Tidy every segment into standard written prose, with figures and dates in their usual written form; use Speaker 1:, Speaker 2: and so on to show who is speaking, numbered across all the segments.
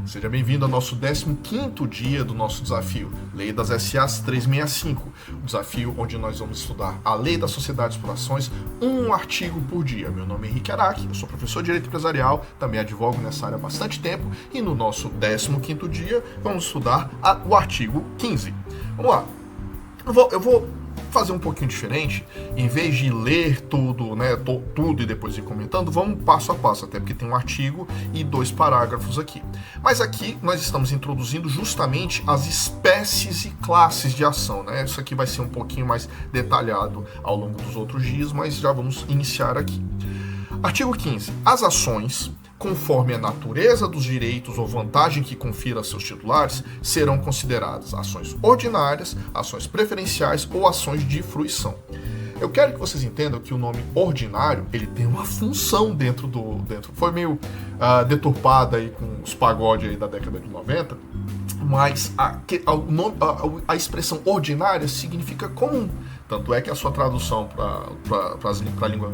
Speaker 1: Seja bem-vindo ao nosso 15º dia do nosso desafio, Lei das SAs 365, o desafio onde nós vamos estudar a Lei das Sociedades por Ações, um artigo por dia. Meu nome é Henrique Araque, eu sou professor de Direito Empresarial, também advogo nessa área há bastante tempo, e no nosso 15º dia vamos estudar o artigo 15. Vamos lá, eu vou fazer um pouquinho diferente, em vez de ler tudo, né, tudo e depois ir comentando, vamos passo a passo, até porque tem um artigo e 2 parágrafos aqui. Mas aqui nós estamos introduzindo justamente as espécies e classes de ação, né? Isso aqui vai ser um pouquinho mais detalhado ao longo dos outros dias, mas já vamos iniciar aqui. Artigo 15. As ações, conforme a natureza dos direitos ou vantagem que confira a seus titulares, serão consideradas ações ordinárias, ações preferenciais ou ações de fruição. Eu quero que vocês entendam que o nome ordinário, ele tem uma função dentro. Foi meio deturpada aí com os pagodes aí da década de 90, mas a expressão ordinária significa comum. Tanto é que a sua tradução para a língua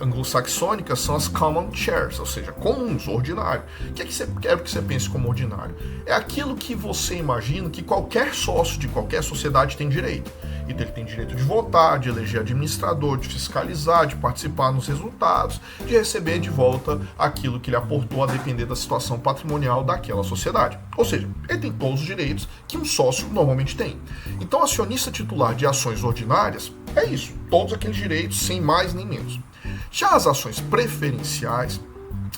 Speaker 1: anglo-saxônica são as common shares, ou seja, comuns, ordinário. O que é que você quer que você pense como ordinário? É aquilo que você imagina que qualquer sócio de qualquer sociedade tem direito. Então ele tem direito de votar, de eleger administrador, de fiscalizar, de participar nos resultados, de receber de volta aquilo que ele aportou a depender da situação patrimonial daquela sociedade. Ou seja, ele tem todos os direitos que um sócio normalmente tem. Então, acionista titular de ações ordinárias é isso, todos aqueles direitos, sem mais nem menos. Já as ações preferenciais,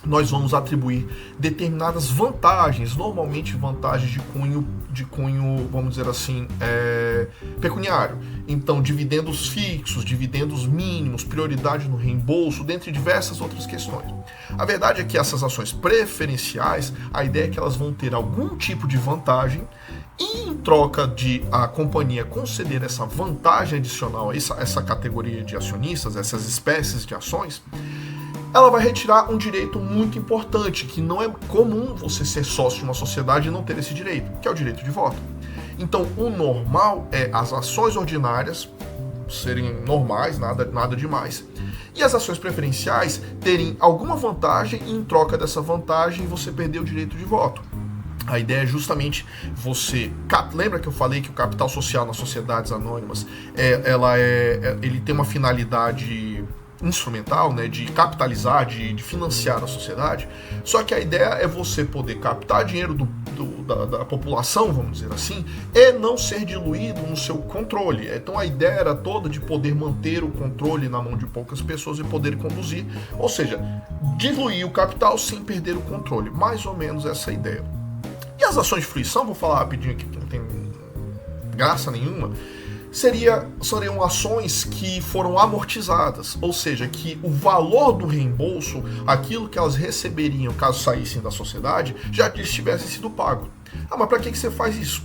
Speaker 1: nós vamos atribuir determinadas vantagens, normalmente vantagens de cunho, vamos dizer assim, pecuniário. Então, dividendos fixos, dividendos mínimos, prioridade no reembolso, dentre diversas outras questões. A verdade é que essas ações preferenciais, a ideia é que elas vão ter algum tipo de vantagem e, em troca de a companhia conceder essa vantagem adicional, essa categoria de acionistas, essas espécies de ações, ela vai retirar um direito muito importante, que não é comum você ser sócio de uma sociedade e não ter esse direito, que é o direito de voto. Então, o normal é as ações ordinárias serem normais, nada demais, e as ações preferenciais terem alguma vantagem e, em troca dessa vantagem, você perder o direito de voto. A ideia é justamente você... Lembra que eu falei que o capital social nas sociedades anônimas, ele tem uma finalidade instrumental, né, de capitalizar, de financiar a sociedade? Só que a ideia é você poder captar dinheiro da população, vamos dizer assim, e não ser diluído no seu controle. Então a ideia era toda de poder manter o controle na mão de poucas pessoas e poder conduzir, ou seja, diluir o capital sem perder o controle. Mais ou menos essa ideia. E as ações de fruição, vou falar rapidinho aqui, que não tem graça nenhuma, seriam ações que foram amortizadas, ou seja, que o valor do reembolso, aquilo que elas receberiam caso saíssem da sociedade, já tivesse sido pago. Mas para que você faz isso?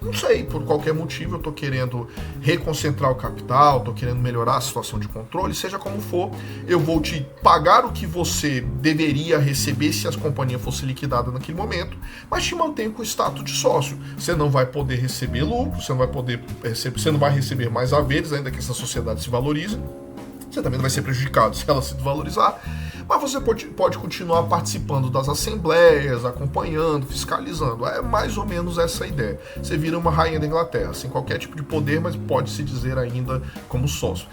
Speaker 1: Não sei, por qualquer motivo eu estou querendo reconcentrar o capital, estou querendo melhorar a situação de controle, seja como for, eu vou te pagar o que você deveria receber se as companhias fossem liquidadas naquele momento, mas te mantenho com o status de sócio. Você não vai poder receber lucro, você não vai receber mais haveres, ainda que essa sociedade se valorize. Você também não vai ser prejudicado se ela se desvalorizar, mas você pode continuar participando das assembleias, acompanhando, fiscalizando. É mais ou menos essa a ideia. Você vira uma rainha da Inglaterra, sem qualquer tipo de poder, mas pode se dizer ainda como sócio.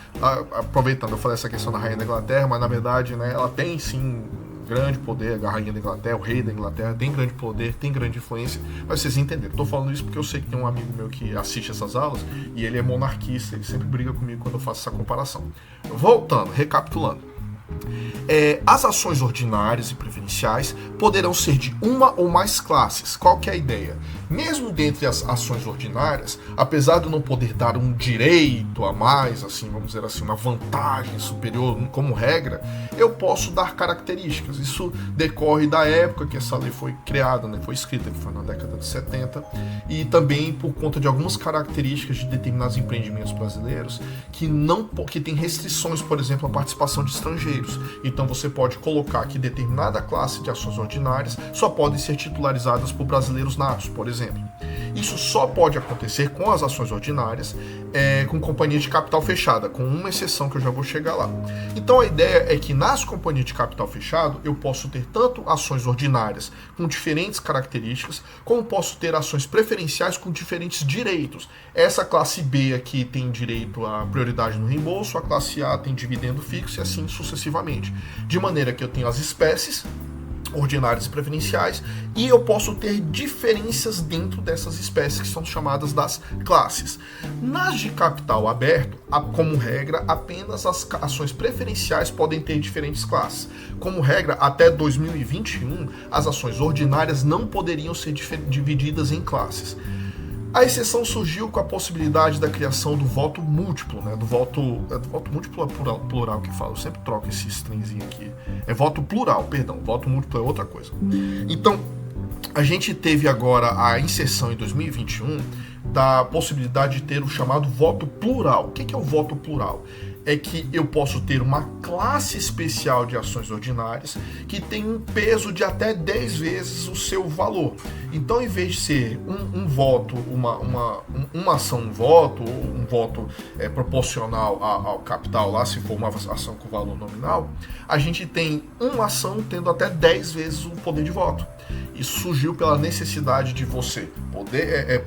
Speaker 1: Aproveitando, eu falei essa questão da rainha da Inglaterra, mas na verdade, né, ela tem sim grande poder, a rainha da Inglaterra, o rei da Inglaterra tem grande poder, tem grande influência, mas vocês entenderam. Estou falando isso porque eu sei que tem um amigo meu que assiste essas aulas e ele é monarquista, ele sempre briga comigo quando eu faço essa comparação. Voltando, recapitulando. As ações ordinárias e preferenciais poderão ser de uma ou mais classes. Qual que é a ideia? Mesmo dentre as ações ordinárias, apesar de eu não poder dar um direito a mais, assim, vamos dizer assim, uma vantagem superior como regra, eu posso dar características. Isso decorre da época que essa lei foi criada, né, foi escrita, que foi na década de 70, e também por conta de algumas características de determinados empreendimentos brasileiros que tem restrições, por exemplo, à participação de estrangeiros. Então você pode colocar que determinada classe de ações ordinárias só podem ser titularizadas por brasileiros natos, por exemplo. Isso só pode acontecer com as ações ordinárias, com companhia de capital fechada, com uma exceção que eu já vou chegar lá. Então a ideia é que nas companhias de capital fechado eu posso ter tanto ações ordinárias com diferentes características, como posso ter ações preferenciais com diferentes direitos. Essa classe B aqui tem direito à prioridade no reembolso, a classe A tem dividendo fixo e assim sucessivamente. De maneira que eu tenho as espécies ordinárias e preferenciais, e eu posso ter diferenças dentro dessas espécies que são chamadas das classes. Nas de capital aberto, como regra, apenas as ações preferenciais podem ter diferentes classes. Como regra, até 2021, as ações ordinárias não poderiam ser divididas em classes. A exceção surgiu com a possibilidade da criação do voto múltiplo, né? Do voto múltiplo é plural que fala, eu sempre troco esses trenzinhos aqui. É voto plural, perdão, voto múltiplo é outra coisa. Então, a gente teve agora a inserção em 2021 da possibilidade de ter o chamado voto plural. O que é o voto plural? É que eu posso ter uma classe especial de ações ordinárias que tem um peso de até 10 vezes o seu valor. Então, em vez de ser um voto, uma ação, um voto proporcional ao capital lá, se for uma ação com valor nominal, a gente tem uma ação tendo até 10 vezes o poder de voto. Isso surgiu pela necessidade de você poder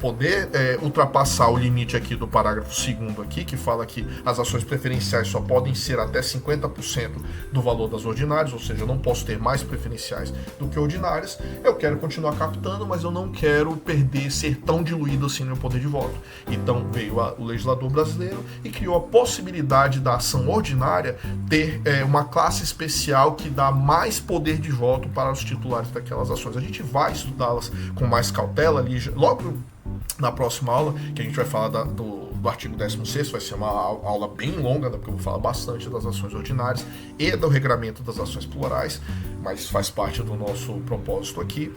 Speaker 1: ultrapassar o limite aqui do parágrafo 2º aqui, que fala que as ações preferenciais só podem ser até 50% do valor das ordinárias, ou seja, eu não posso ter mais preferenciais do que ordinárias. Eu quero continuar captando, mas eu não quero ser tão diluído assim no meu poder de voto. Então veio o legislador brasileiro e criou a possibilidade da ação ordinária ter uma classe especial que dá mais poder de voto para os titulares daquelas ações. A gente vai estudá-las com mais cautela ali, logo na próxima aula, que a gente vai falar do artigo 16º, vai ser uma aula bem longa, né, porque eu vou falar bastante das ações ordinárias e do regramento das ações plurais, mas faz parte do nosso propósito aqui.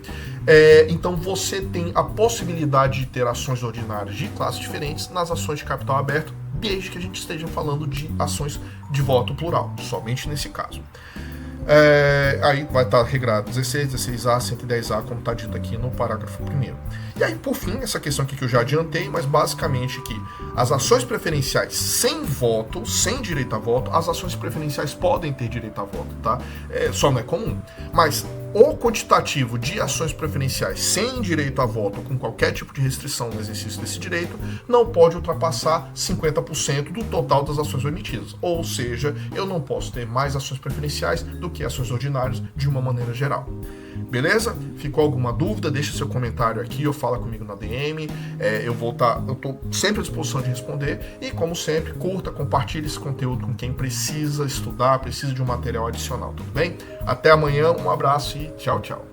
Speaker 1: Então você tem a possibilidade de ter ações ordinárias de classes diferentes nas ações de capital aberto, desde que a gente esteja falando de ações de voto plural, somente nesse caso. Aí vai estar regrado 16, 16A, 110A, como está dito aqui no parágrafo 1º. E aí, por fim, essa questão aqui que eu já adiantei, mas basicamente que as ações preferenciais sem voto, sem direito a voto, as ações preferenciais podem ter direito a voto, tá? Só não é comum. Mas o quantitativo de ações preferenciais sem direito a voto, com qualquer tipo de restrição no exercício desse direito, não pode ultrapassar 50% do total das ações emitidas. Ou seja, eu não posso ter mais ações preferenciais do que ações ordinárias de uma maneira geral. Beleza? Ficou alguma dúvida? Deixa seu comentário aqui ou fala comigo na DM. Eu estou sempre à disposição de responder. E como sempre, curta, compartilhe esse conteúdo com quem precisa estudar, precisa de um material adicional, tudo bem? Até amanhã, um abraço e tchau, tchau.